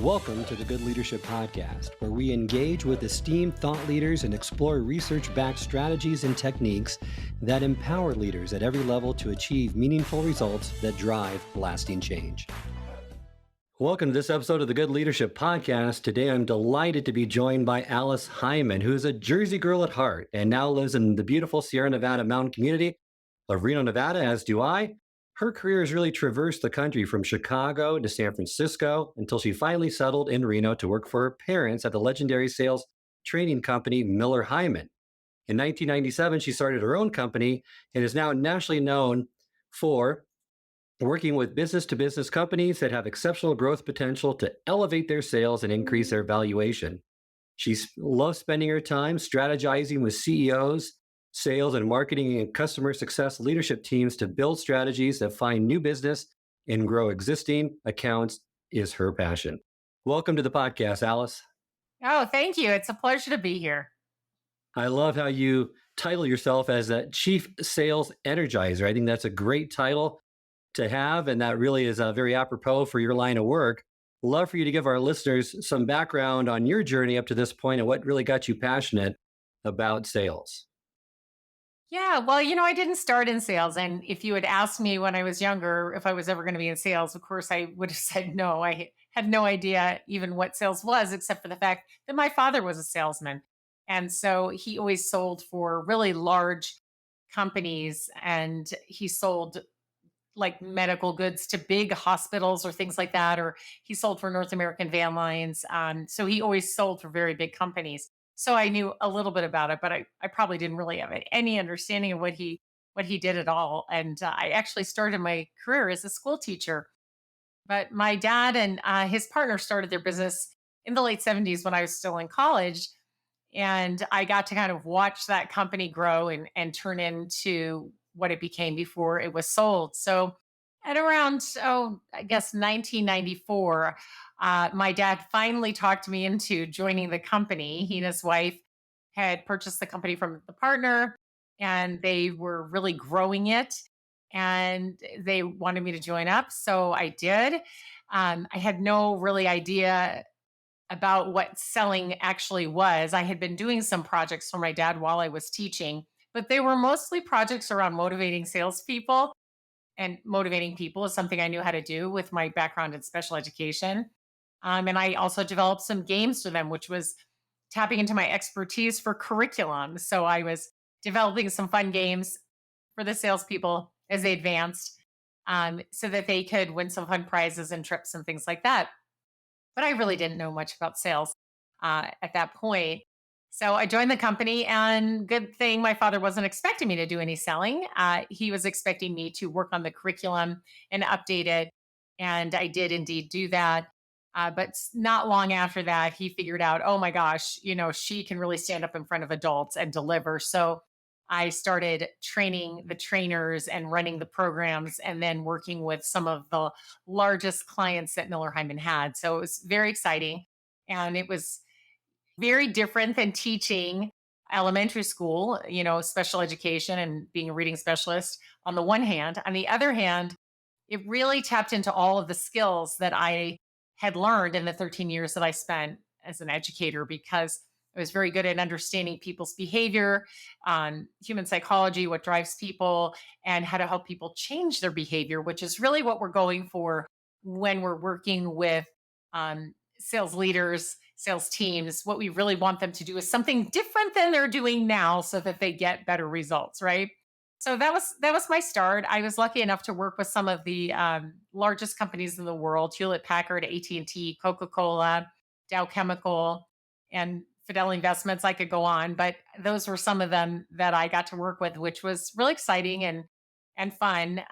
Welcome to the Good Leadership Podcast, where we engage with esteemed thought leaders and explore research-backed strategies and techniques that empower leaders at every level to achieve meaningful results that drive lasting change. Welcome to this episode of the Good Leadership Podcast. Today, I'm delighted to be joined by Alice Heiman, who's a Jersey girl at heart and now lives in the beautiful Sierra Nevada mountain community of Reno, Nevada, as do I. Her career has really traversed the country from Chicago to San Francisco until she finally settled in Reno to work for her parents at the legendary sales training company Miller Heiman. In 1997, she started her own company and is now nationally known for working with business-to-business companies that have exceptional growth potential to elevate their sales and increase their valuation. She loves spending her time strategizing with CEOs, sales and marketing and customer success leadership teams to build strategies that find new business and grow existing accounts is her passion. Welcome to the podcast, Alice. Oh, thank you. It's a pleasure to be here. I love how you title yourself as a Chief Sales Energizer. I think that's a great title to have, and that really is very apropos for your line of work. Love for you to give our listeners some background on your journey up to this point and what really got you passionate about sales. Yeah, well, I didn't start in sales. And if you had asked me when I was younger if I was ever going to be in sales, of course, I would have said no. I had no idea even what sales was, except for the fact that my father was a salesman. And so he always sold for really large companies, and he sold like medical goods to big hospitals or things like that, or he sold for North American Van Lines. So he always sold for very big companies. So I knew a little bit about it, but I probably didn't really have any understanding of what he did at all. And I actually started my career as a school teacher. But my dad and his partner started their business in the late 70s when I was still in college. And I got to kind of watch that company grow and turn into what it became before it was sold. So at around, I guess 1994, my dad finally talked me into joining the company. He and his wife had purchased the company from the partner, and they were really growing it. And they wanted me to join up. So I did. I had no really idea about what selling actually was. I had been doing some projects for my dad while I was teaching, but they were mostly projects around motivating salespeople. And motivating people is something I knew how to do with my background in special education. And I also developed some games for them, which was tapping into my expertise for curriculum. So I was developing some fun games for the salespeople as they advanced, so that they could win some fun prizes and trips and things like that. But I really didn't know much about sales at that point. So I joined the company, and good thing my father wasn't expecting me to do any selling. He was expecting me to work on the curriculum and update it. And I did indeed do that. But not long after that, he figured out, oh my gosh, she can really stand up in front of adults and deliver. So I started training the trainers and running the programs, and then working with some of the largest clients that Miller Heiman had. So it was very exciting. And it was very different than teaching elementary school, special education and being a reading specialist on the one hand. On the other hand, it really tapped into all of the skills that I had learned in the 13 years that I spent as an educator, because I was very good at understanding people's behavior, human psychology, what drives people, and how to help people change their behavior, which is really what we're going for when we're working with sales leaders, sales teams. What we really want them to do is something different than they're doing now so that they get better results, right? So that was my start. I was lucky enough to work with some of the largest companies in the world: Hewlett Packard, AT&T, Coca-Cola, Dow Chemical, and Fidelity Investments. I could go on, but those were some of them that I got to work with, which was really exciting and fun.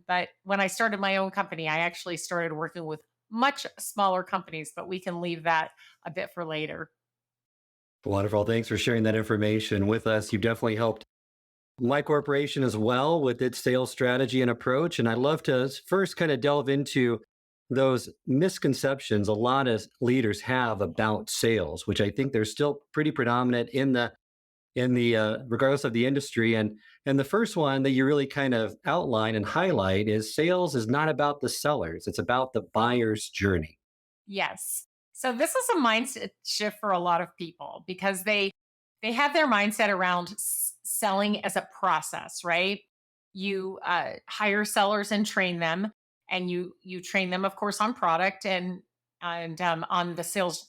But when I started my own company, I actually started working with much smaller companies, but we can leave that a bit for later. Wonderful. Thanks for sharing that information with us. You definitely helped my corporation as well with its sales strategy and approach. And I'd love to first kind of delve into those misconceptions a lot of leaders have about sales, which I think they're still pretty predominant in the regardless of the industry. And the first one that you really kind of outline and highlight is sales is not about the sellers; it's about the buyer's journey. Yes. So this is a mindset shift for a lot of people because they have their mindset around selling as a process, right? You hire sellers and train them, and you train them, of course, on product and on the sales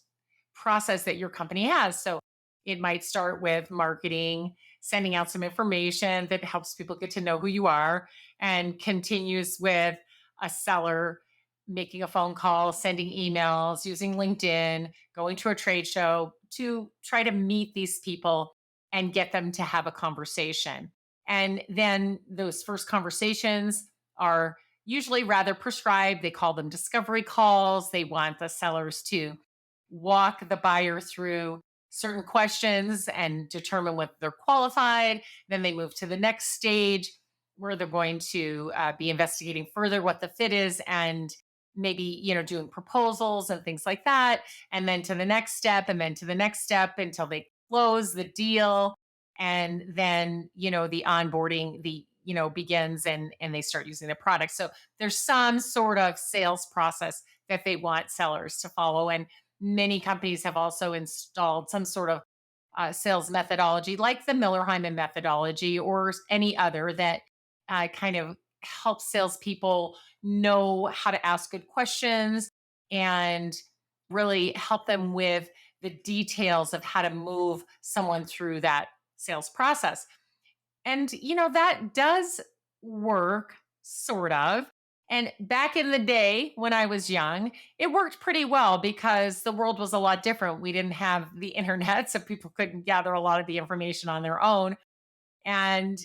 process that your company has. So it might start with marketing, sending out some information that helps people get to know who you are, and continues with a seller making a phone call, sending emails, using LinkedIn, going to a trade show to try to meet these people and get them to have a conversation. And then those first conversations are usually rather prescribed. They call them discovery calls. They want the sellers to walk the buyer through certain questions and determine whether they're qualified. Then they move to the next stage where they're going to be investigating further what the fit is and maybe doing proposals and things like that, and then to the next step and then to the next step until they close the deal. And then the onboarding begins, and they start using the product. So there's some sort of sales process that they want sellers to follow, and many companies have also installed some sort of sales methodology like the Miller Heiman methodology or any other that kind of helps salespeople know how to ask good questions and really help them with the details of how to move someone through that sales process. And, that does work, sort of. And back in the day when I was young, it worked pretty well because the world was a lot different. We didn't have the internet, so people couldn't gather a lot of the information on their own. And,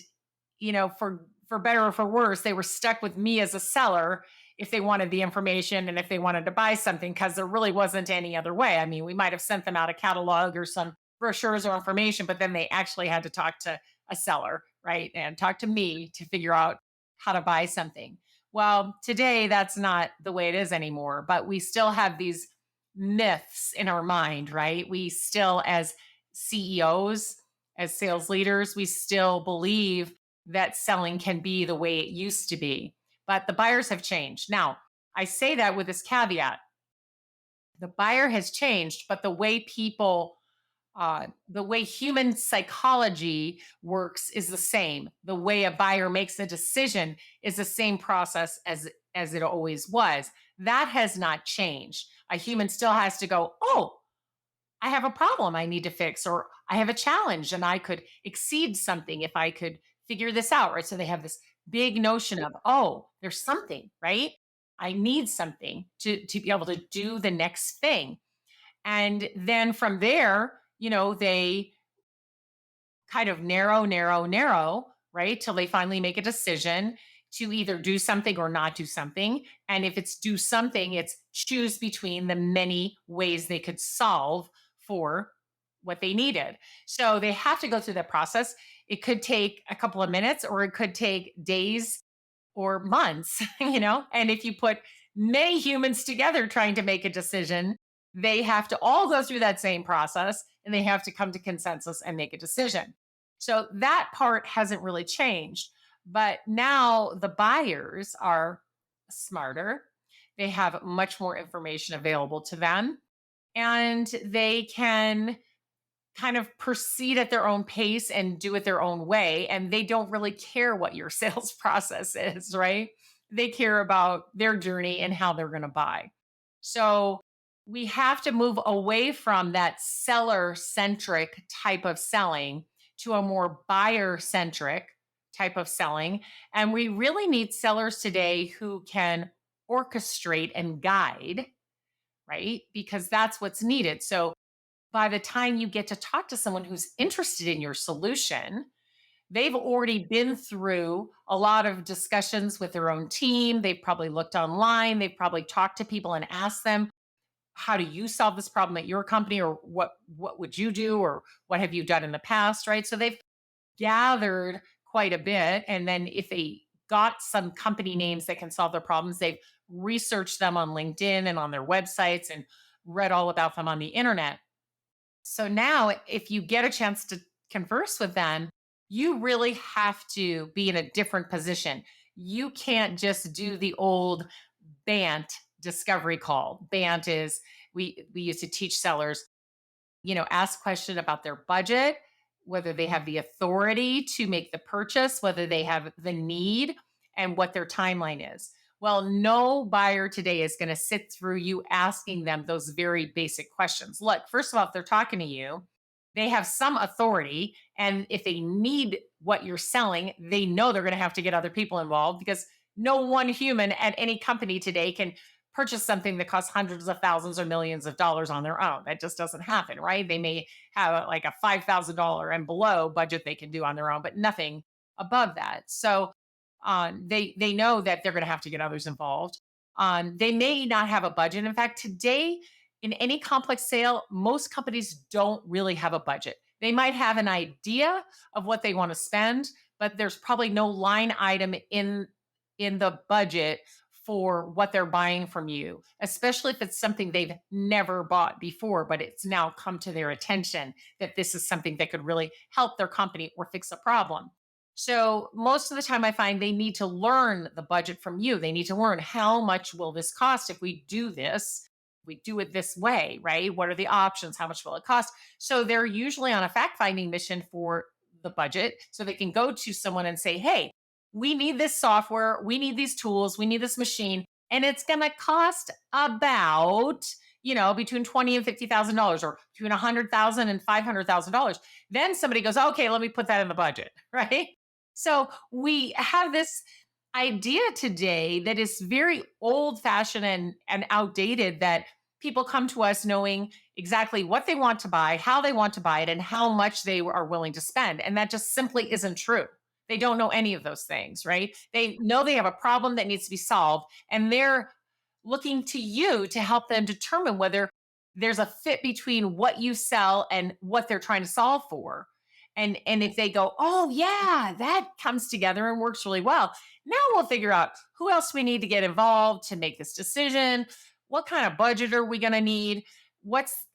for better or for worse, they were stuck with me as a seller if they wanted the information and if they wanted to buy something, because there really wasn't any other way. I mean, we might have sent them out a catalog or some brochures or information, but then they actually had to talk to a seller, right? And talk to me to figure out how to buy something. Well, today that's not the way it is anymore, but we still have these myths in our mind, right? We still, as CEOs, as sales leaders, we still believe that selling can be the way it used to be. But the buyers have changed. Now, I say that with this caveat: the buyer has changed, but the way human psychology works is the same. The way a buyer makes a decision is the same process as it always was. That has not changed. A human still has to go, oh, I have a problem I need to fix, or I have a challenge and I could exceed something if I could figure this out, right? So they have this big notion of, oh, there's something, right? I need something to be able to do the next thing. And then from there, they kind of narrow, right? Till they finally make a decision to either do something or not do something. And if it's do something, it's choose between the many ways they could solve for what they needed. So they have to go through that process. It could take a couple of minutes or it could take days or months, And if you put many humans together trying to make a decision, they have to all go through that same process and they have to come to consensus and make a decision. So that part hasn't really changed. But now the buyers are smarter. They have much more information available to them, and they can kind of proceed at their own pace and do it their own way. And they don't really care what your sales process is, right? They care about their journey and how they're going to buy. So we have to move away from that seller centric type of selling to a more buyer centric type of selling. And we really need sellers today who can orchestrate and guide, right? Because that's what's needed. So by the time you get to talk to someone who's interested in your solution, they've already been through a lot of discussions with their own team. They've probably looked online. They've probably talked to people and asked them, how do you solve this problem at your company? Or what would you do? Or what have you done in the past? Right. So they've gathered quite a bit. And then if they got some company names that can solve their problems, they've researched them on LinkedIn and on their websites and read all about them on the internet. So now, if you get a chance to converse with them, you really have to be in a different position. You can't just do the old BANT discovery call. BANT is we used to teach sellers, ask question about their budget, whether they have the authority to make the purchase, whether they have the need, and what their timeline is. Well, no buyer today is going to sit through you asking them those very basic questions. Look, first of all, if they're talking to you, they have some authority. And if they need what you're selling, they know they're going to have to get other people involved because no one human at any company today can purchase something that costs hundreds of thousands or millions of dollars on their own. That just doesn't happen, right? They may have like a $5,000 and below budget they can do on their own, but nothing above that. So they know that they're going to have to get others involved. They may not have a budget. In fact, today in any complex sale, most companies don't really have a budget. They might have an idea of what they want to spend, but there's probably no line item in the budget for what they're buying from you, especially if it's something they've never bought before, but it's now come to their attention that this is something that could really help their company or fix a problem. So most of the time I find they need to learn the budget from you. They need to learn how much will this cost if we do this? We do it this way, right? What are the options? How much will it cost? So they're usually on a fact finding mission for the budget so they can go to someone and say, hey, we need this software, we need these tools, we need this machine, and it's going to cost about, between $20 and $50,000 or between $100,000 and $500,000. Then somebody goes, okay, let me put that in the budget, right? So we have this idea today that is very old fashioned and outdated, that people come to us knowing exactly what they want to buy, how they want to buy it, and how much they are willing to spend. And that just simply isn't true. They don't know any of those things, right? They know they have a problem that needs to be solved, and they're looking to you to help them determine whether there's a fit between what you sell and what they're trying to solve for. And if they go, oh yeah, that comes together and works really well, now we'll figure out who else we need to get involved to make this decision. What kind of budget are we going to need?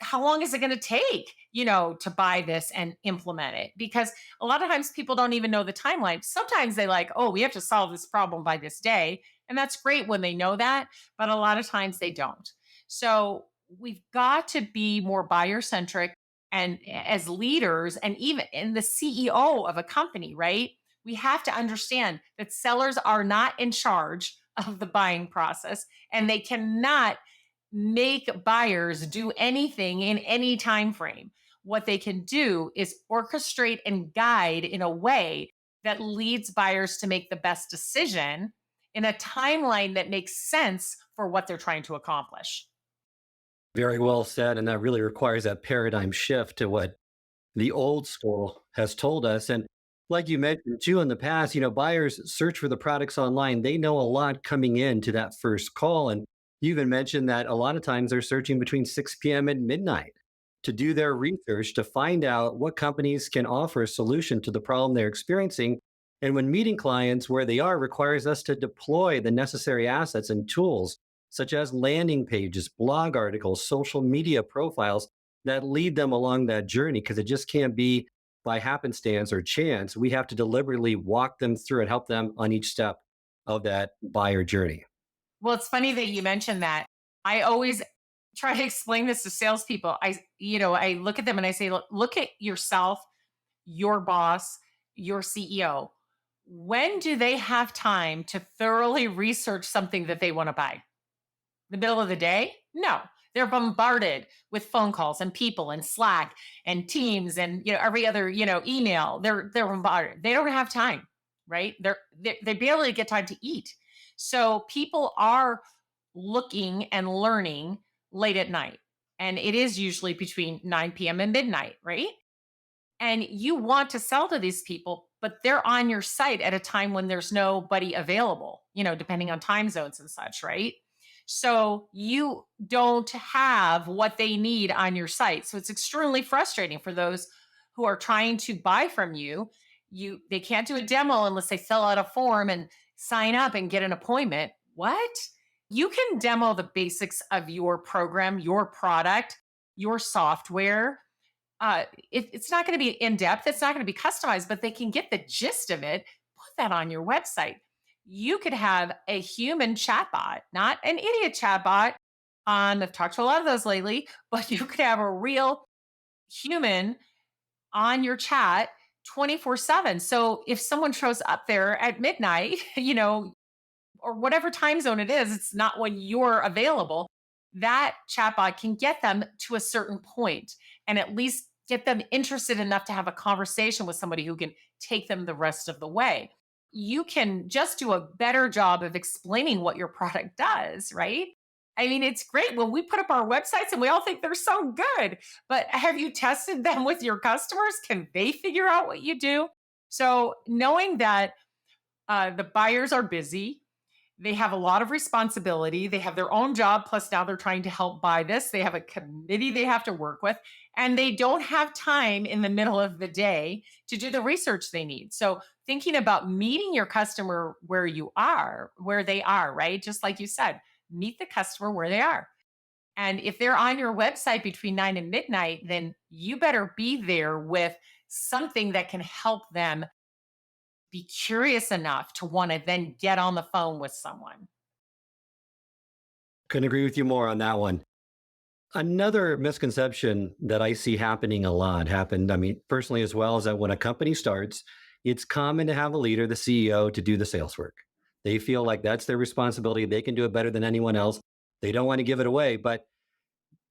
How long is it going to take, to buy this and implement it? Because a lot of times people don't even know the timeline. Sometimes they like, oh, we have to solve this problem by this day. And that's great when they know that, but a lot of times they don't. So we've got to be more buyer centric, and as leaders, and even in the CEO of a company, right? We have to understand that sellers are not in charge of the buying process, and they cannot make buyers do anything in any time frame. What they can do is orchestrate and guide in a way that leads buyers to make the best decision in a timeline that makes sense for what they're trying to accomplish. Very well said. And that really requires that paradigm shift to what the old school has told us. And like you mentioned too in the past, buyers search for the products online. They know a lot coming into that first call. And you even mentioned that a lot of times they're searching between 6 p.m. and midnight to do their research to find out what companies can offer a solution to the problem they're experiencing. And when meeting clients where they are requires us to deploy the necessary assets and tools, such as landing pages, blog articles, social media profiles that lead them along that journey, because it just can't be by happenstance or chance. We have to deliberately walk them through and help them on each step of that buyer journey. Well, it's funny that you mentioned that. I always try to explain this to salespeople. I look at them and I say, look at yourself, your boss, your CEO. When do they have time to thoroughly research something that they want to buy? The middle of the day? No. They're bombarded with phone calls and people and Slack and Teams and every other email. They're bombarded. They don't have time, right? They barely get time to eat. So people are looking and learning late at night, and it is usually between 9 p.m. and midnight, right? And you want to sell to these people, but they're on your site at a time when there's nobody available, depending on time zones and such, right? So you don't have what they need on your site. So it's extremely frustrating for those who are trying to buy from you. They can't do a demo unless they fill out a form and sign up and get an appointment. What? You can demo the basics of your program, your product, your software. It's not going to be in depth. It's not going to be customized, but they can get the gist of it. Put that on your website. you could have a human chatbot, not an idiot chatbot. I've talked to a lot of those lately, but you could have a real human on your chat 24/7. So if someone shows up there at midnight, or whatever time zone it is, it's not when you're available. That chatbot can get them to a certain point and at least get them interested enough to have a conversation with somebody who can take them the rest of the way. You can just do a better job of explaining what your product does, right? I mean, it's great when we put up our websites and we all think they're so good, but have you tested them with your customers? Can they figure out what you do? So, knowing that the buyers are busy, they have a lot of responsibility. They have their own job. Plus, now they're trying to help buy this. They have a committee they have to work with, and they don't have time in the middle of the day to do the research they need. So, thinking about meeting your customer where they are, right? Just like you said, meet the customer where they are. And if they're on your website between 9 and midnight, then you better be there with something that can help them be curious enough to want to then get on the phone with someone. Couldn't agree with you more on that one. Another misconception that I see happening a lot happened, I mean, personally as well, is that when a company starts, it's common to have a leader, the CEO, to do the sales work. They feel like that's their responsibility. They can do it better than anyone else. They don't want to give it away. But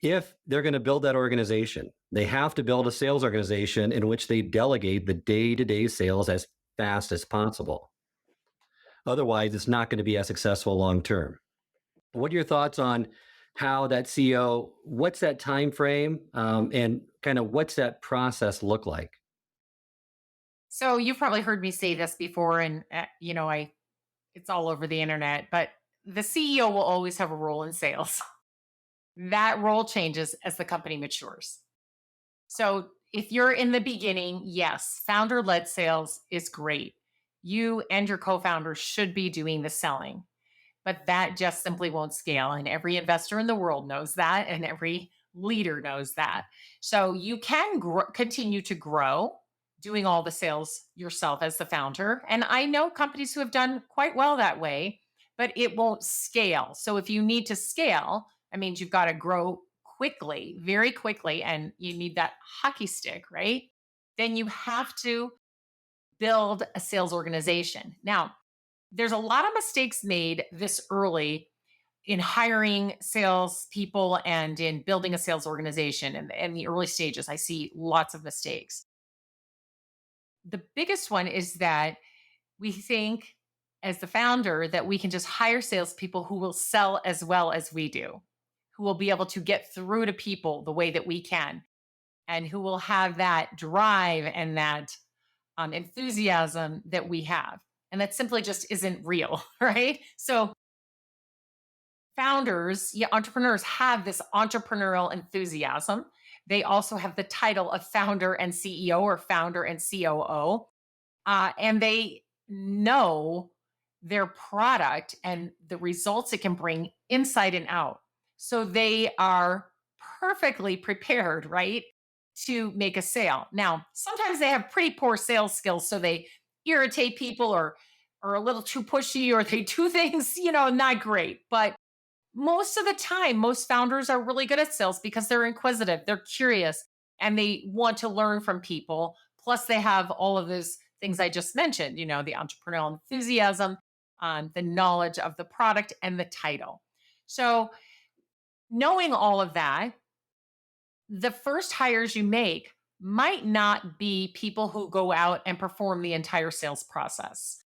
if they're going to build that organization, they have to build a sales organization in which they delegate the day to day sales as fast as possible. Otherwise, it's not going to be as successful long term. What are your thoughts on how that CEO, what's that time frame, and kind of what's that process look like? So you've probably heard me say this before, and I it's all over the internet. But the CEO will always have a role in sales. That role changes as the company matures. So if you're in the beginning, yes, founder led sales is great. You and your co founder should be doing the selling, but that just simply won't scale. And every investor in the world knows that, and every leader knows that. So you can continue to grow doing all the sales yourself as the founder. And I know companies who have done quite well that way, but it won't scale. So if you need to scale, I mean, you've got to grow quickly, very quickly, and you need that hockey stick, right? Then you have to build a sales organization. Now, there's a lot of mistakes made this early in hiring sales people and in building a sales organization. And in the early stages, I see lots of mistakes. The biggest one is that we think, as the founder, that we can just hire salespeople who will sell as well as we do, who will be able to get through to people the way that we can, and who will have that drive and that enthusiasm that we have. And that simply just isn't real, right? So, founders, yeah, entrepreneurs have this entrepreneurial enthusiasm. They also have the title of founder and CEO or founder and COO. And they know their product and the results it can bring inside and out. So they are perfectly prepared, right, to make a sale. Now, sometimes they have pretty poor sales skills, so they irritate people or are a little too pushy or they do things, not great. But most of the time, most founders are really good at sales because they're inquisitive, they're curious, and they want to learn from people. Plus, they have all of those things I just mentioned, the entrepreneurial enthusiasm, the knowledge of the product, and the title. So, knowing all of that, the first hires you make might not be people who go out and perform the entire sales process.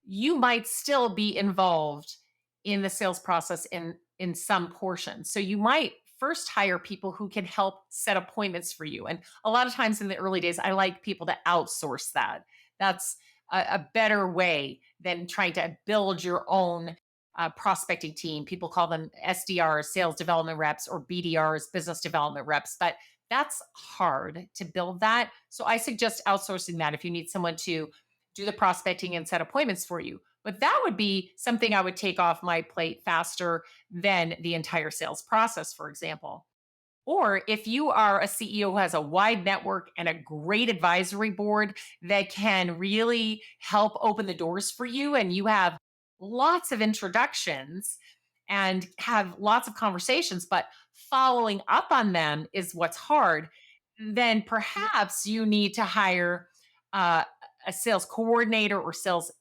You might still be involved in the sales process in some portion. So you might first hire people who can help set appointments for you. And a lot of times in the early days, I like people to outsource that. That's a better way than trying to build your own prospecting team. People call them SDRs, sales development reps, or BDRs, business development reps. But that's hard to build that. So I suggest outsourcing that if you need someone to do the prospecting and set appointments for you. But that would be something I would take off my plate faster than the entire sales process, for example. Or if you are a CEO who has a wide network and a great advisory board that can really help open the doors for you, and you have lots of introductions and have lots of conversations, but following up on them is what's hard. Then perhaps you need to hire uh, a sales coordinator or sales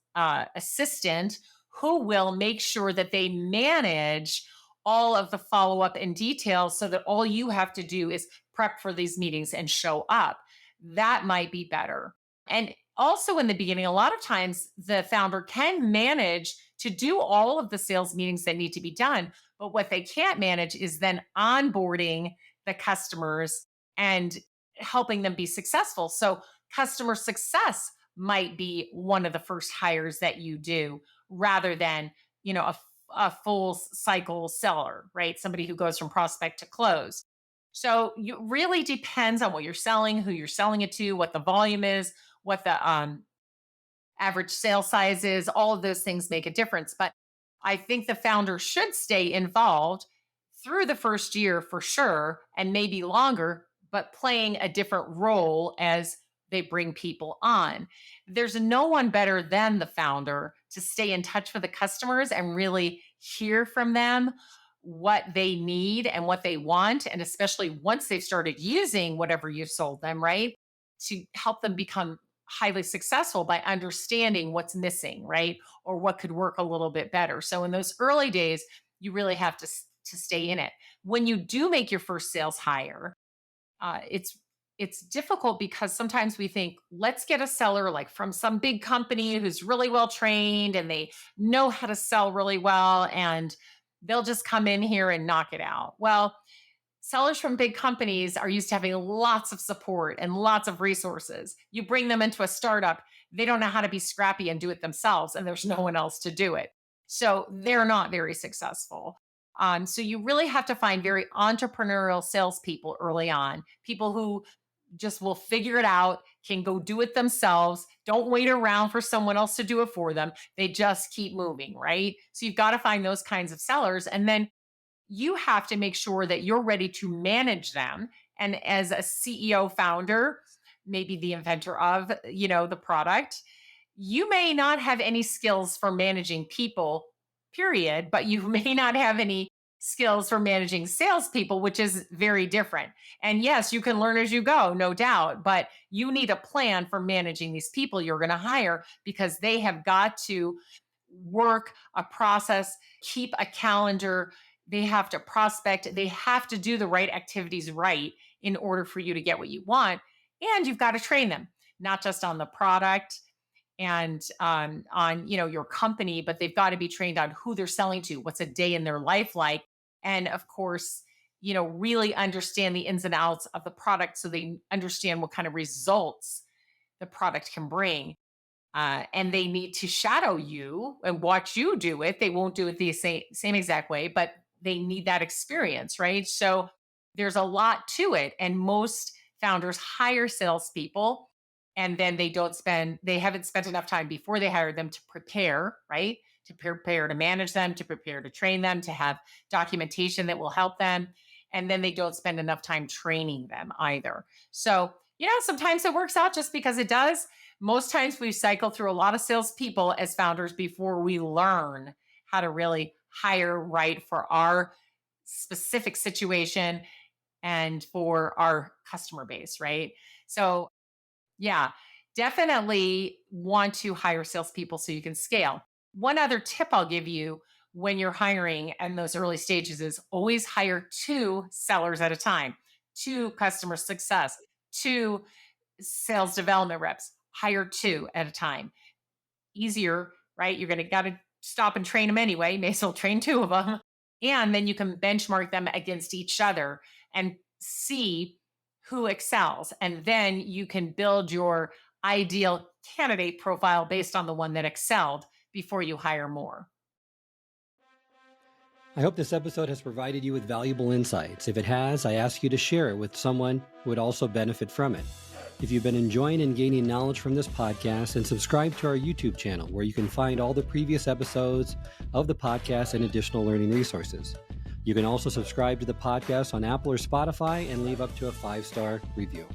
assistant who will make sure that they manage all of the follow up and details so that all you have to do is prep for these meetings and show up. That might be better. And also in the beginning, a lot of times the founder can manage to do all of the sales meetings that need to be done. But what they can't manage is then onboarding the customers and helping them be successful. So, customer success might be one of the first hires that you do rather than, a full cycle seller, right? Somebody who goes from prospect to close. So, it really depends on what you're selling, who you're selling it to, what the volume is, what the average sale size is. All of those things make a difference. But I think the founder should stay involved through the first year for sure, and maybe longer, but playing a different role as they bring people on. There's no one better than the founder to stay in touch with the customers and really hear from them what they need and what they want. And especially once they've started using whatever you sold them, right? To help them become highly successful by understanding what's missing, right? Or what could work a little bit better. So in those early days, you really have to stay in it. When you do make your first sales hire, it's difficult because sometimes we think, let's get a seller like from some big company who's really well trained and they know how to sell really well, and they'll just come in here and knock it out. Well, sellers from big companies are used to having lots of support and lots of resources. You bring them into a startup, they don't know how to be scrappy and do it themselves, and there's no one else to do it. So they're not very successful. So you really have to find very entrepreneurial salespeople early on, people who just will figure it out, can go do it themselves, don't wait around for someone else to do it for them. They just keep moving, right? So you've got to find those kinds of sellers. And then you have to make sure that you're ready to manage them. And as a CEO founder, maybe the inventor of, the product, you may not have any skills for managing people, period, but you may not have any skills for managing salespeople, which is very different. And yes, you can learn as you go, no doubt, but you need a plan for managing these people you're going to hire because they have got to work a process, keep a calendar. They have to prospect. They have to do the right activities right in order for you to get what you want. And you've got to train them, not just on the product and on your company, but they've got to be trained on who they're selling to, what's a day in their life like, and of course, really understand the ins and outs of the product so they understand what kind of results the product can bring. And they need to shadow you and watch you do it. They won't do it the same exact way, but they need that experience, right? So there's a lot to it. And most founders hire salespeople and then they haven't spent enough time before they hire them to prepare, right? To prepare to manage them, to prepare to train them, to have documentation that will help them. And then they don't spend enough time training them either. So, sometimes it works out just because it does. Most times we cycle through a lot of salespeople as founders before we learn how to really hire right for our specific situation and for our customer base, right? So, yeah, definitely want to hire salespeople so you can scale. One other tip I'll give you when you're hiring in those early stages is always hire two sellers at a time, two customer success, two sales development reps. Hire two at a time. Easier, right? You're going to got to stop and train them anyway. May as well train two of them. And then you can benchmark them against each other and see who excels. And then you can build your ideal candidate profile based on the one that excelled before you hire more. I hope this episode has provided you with valuable insights. If it has, I ask you to share it with someone who would also benefit from it. If you've been enjoying and gaining knowledge from this podcast, then subscribe to our YouTube channel where you can find all the previous episodes of the podcast and additional learning resources. You can also subscribe to the podcast on Apple or Spotify and leave up to a 5-star review.